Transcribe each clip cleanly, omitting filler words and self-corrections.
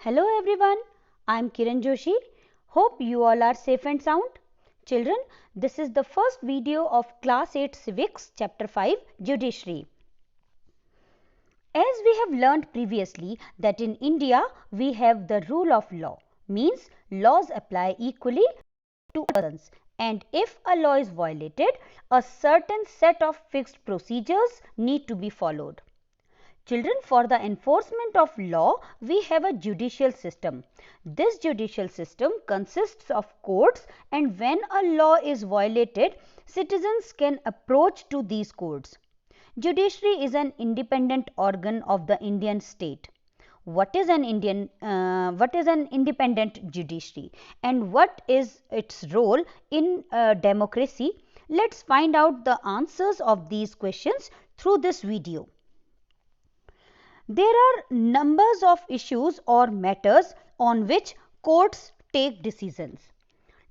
Hello everyone, I am Kiran Joshi. Hope you all are safe and sound. Children, this is the first video of Class 8 Civics Chapter 5 Judiciary. As we have learnt previously that in India we have the rule of law, means laws apply equally to persons, and if a law is violated, a certain set of fixed procedures need to be followed. Children, for the enforcement of law, we have a judicial system. This judicial system consists of courts, and when a law is violated, citizens can approach to these courts. Judiciary is an independent organ of the Indian state. What is an independent judiciary and what is its role in democracy? Let's find out the answers of these questions through this video. There are numbers of issues or matters on which courts take decisions.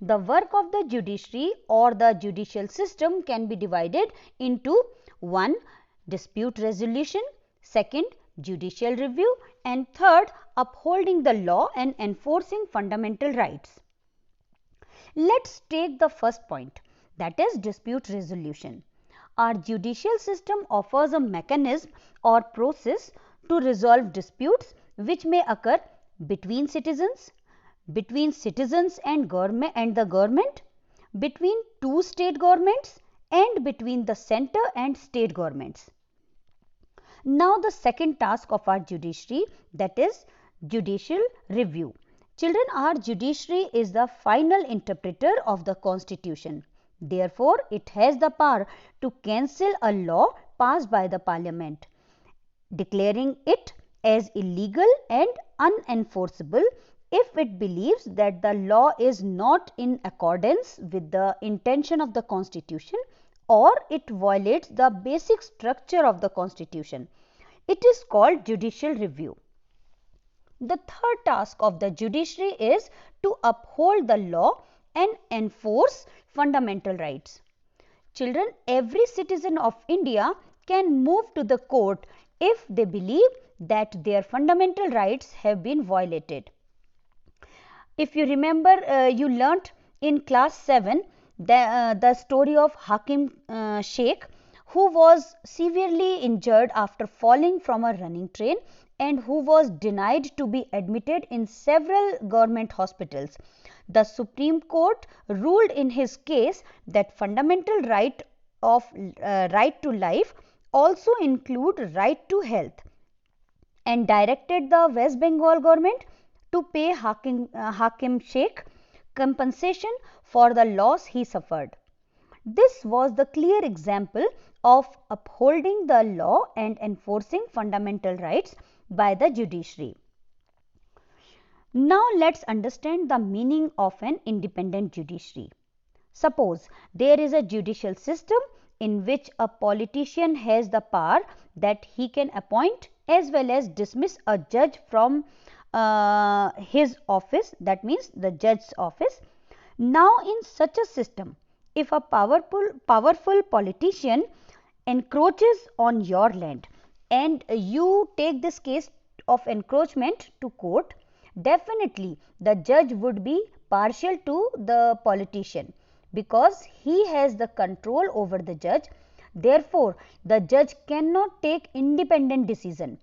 The work of the judiciary or the judicial system can be divided into 1. Dispute resolution, 2. Judicial review, and 3. Upholding the law and enforcing fundamental rights. Let's take the first point, that is dispute resolution. Our judicial system offers a mechanism or process to resolve disputes which may occur between citizens and the government, between two state governments, and between the center and state governments. Now the second task of our judiciary, that is judicial review. Children, our judiciary is the final interpreter of the constitution. Therefore, it has the power to cancel a law passed by the parliament, declaring it as illegal and unenforceable if it believes that the law is not in accordance with the intention of the constitution or it violates the basic structure of the constitution. It is called judicial review. The third task of the judiciary is to uphold the law and enforce fundamental rights. Children, every citizen of India can move to the court if they believe that their fundamental rights have been violated. If you remember, you learnt in class 7 the story of Hakim Sheikh, who was severely injured after falling from a running train and who was denied to be admitted in several government hospitals. The Supreme Court ruled in his case that fundamental right to life also include right to health, and directed the West Bengal government to pay Hakim Sheikh compensation for the loss he suffered. This was the clear example of upholding the law and enforcing fundamental rights by the judiciary. Now let's understand the meaning of an independent judiciary. Suppose there is a judicial system in which a politician has the power that he can appoint as well as dismiss a judge from his office, that means the judge's office. Now in such a system, if a powerful politician encroaches on your land and you take this case of encroachment to court, definitely the judge would be partial to the politician because he has the control over the judge. Therefore, the judge cannot take independent decision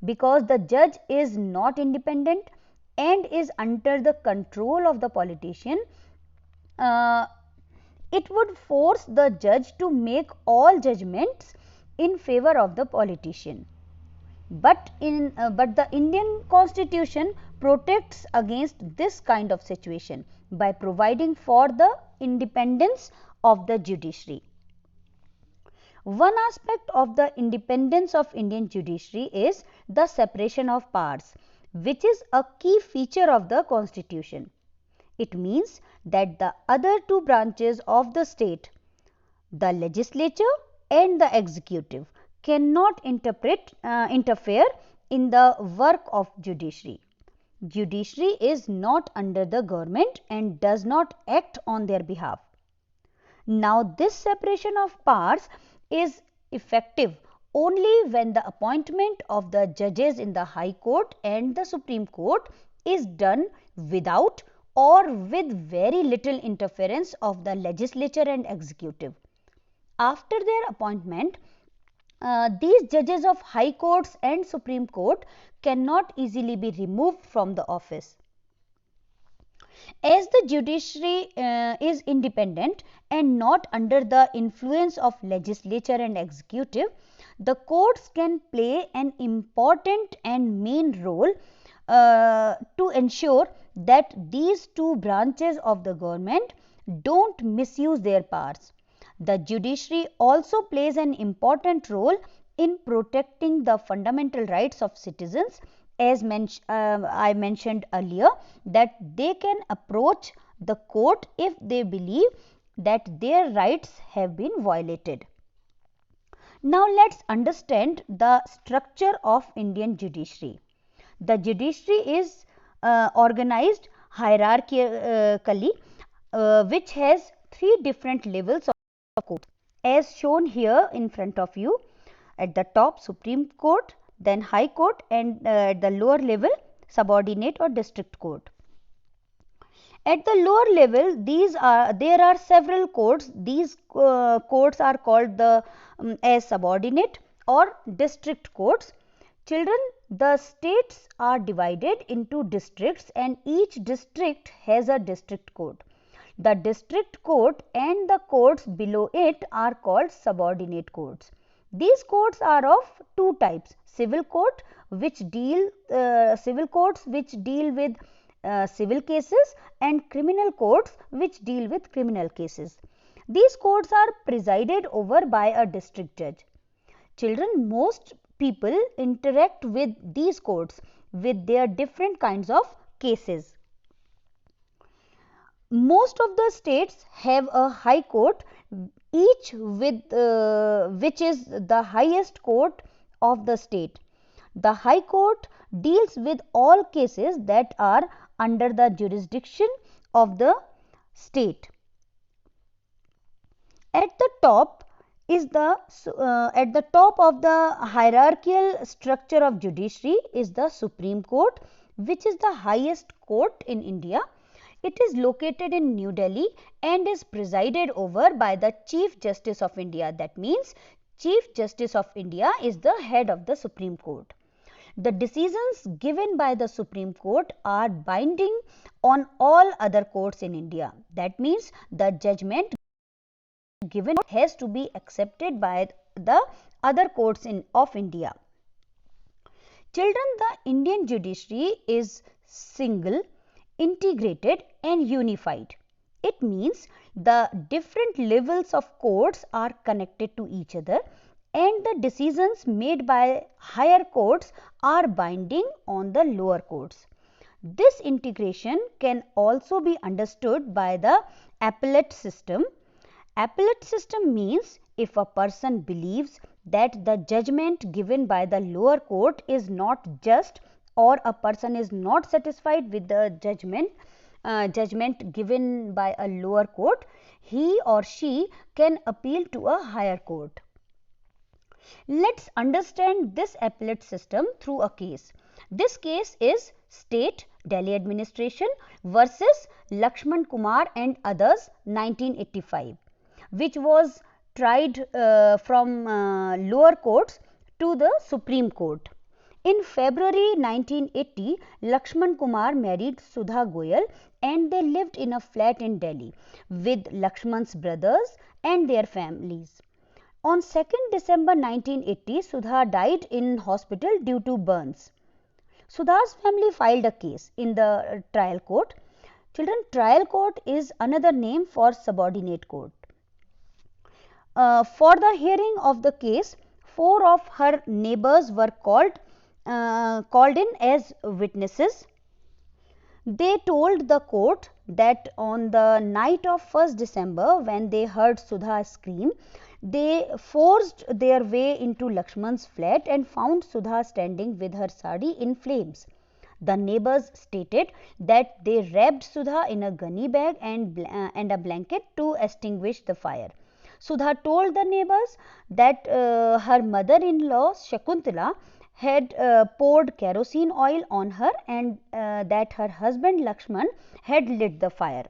because the judge is not independent and is under the control of the politician. It would force the judge to make all judgments in favor of the politician. But the Indian constitution protects against this kind of situation by providing for the independence of the judiciary. One aspect of the independence of Indian judiciary is the separation of powers, which is a key feature of the constitution. It means that the other two branches of the state, the legislature and the executive, cannot interfere in the work of judiciary. Judiciary is not under the government and does not act on their behalf. Now this separation of powers is effective only when the appointment of the judges in the High Court and the Supreme Court is done without or with very little interference of the legislature and executive. After their appointment, these judges of High Courts and Supreme Court cannot easily be removed from the office. As the judiciary is independent and not under the influence of legislature and executive, the courts can play an important and main role to ensure that these two branches of the government don't misuse their powers. The judiciary also plays an important role in protecting the fundamental rights of citizens, as I mentioned earlier, that they can approach the court if they believe that their rights have been violated. Now let's understand the structure of Indian judiciary. The judiciary is organized hierarchically, which has three different levels of court, as shown here in front of you. At the top, Supreme Court, then High Court, and at the lower level, subordinate or district court. At the lower level, there are several courts. These courts are called as subordinate or district courts. Children, the states are divided into districts and each district has a district court. The district court and the courts below it are called subordinate courts. These courts are of two types: civil courts which deal with civil cases, and criminal courts which deal with criminal cases. These courts are presided over by a district judge. Children, most people interact with these courts with their different kinds of cases. Most of the states have a high court, each with which is the highest court of the state. The High Court deals with all cases that are under the jurisdiction of the state. At the top of the hierarchical structure of judiciary is the Supreme Court, which is the highest court in India. It is located in New Delhi and is presided over by the Chief Justice of India. That means Chief Justice of India is the head of the Supreme Court. The decisions given by the Supreme Court are binding on all other courts in India. That means the judgment given has to be accepted by the other courts of India. Children, the Indian judiciary is single, integrated and unified. It means the different levels of courts are connected to each other and the decisions made by higher courts are binding on the lower courts. This integration can also be understood by the appellate system. Appellate system means if a person believes that the judgment given by the lower court is not just, or a person is not satisfied with the judgment given by a lower court, he or she can appeal to a higher court. Let's understand this appellate system through a case. This case is State Delhi Administration versus Lakshman Kumar and others, 1985, which was tried from lower courts to the Supreme Court. In February 1980, Lakshman Kumar married Sudha Goyal and they lived in a flat in Delhi with Lakshman's brothers and their families. On 2nd December 1980, Sudha died in hospital due to burns. Sudha's family filed a case in the trial court. Children, trial court is another name for subordinate court. For the hearing of the case, 4 of her neighbors were called in as witnesses. They told the court that on the night of 1st December, when they heard Sudha scream, they forced their way into Lakshman's flat and found Sudha standing with her sari in flames. The neighbors stated that they wrapped Sudha in a gunny bag and a blanket to extinguish the fire. Sudha told the neighbors that her mother-in-law Shakuntala had poured kerosene oil on her and that her husband Lakshman had lit the fire.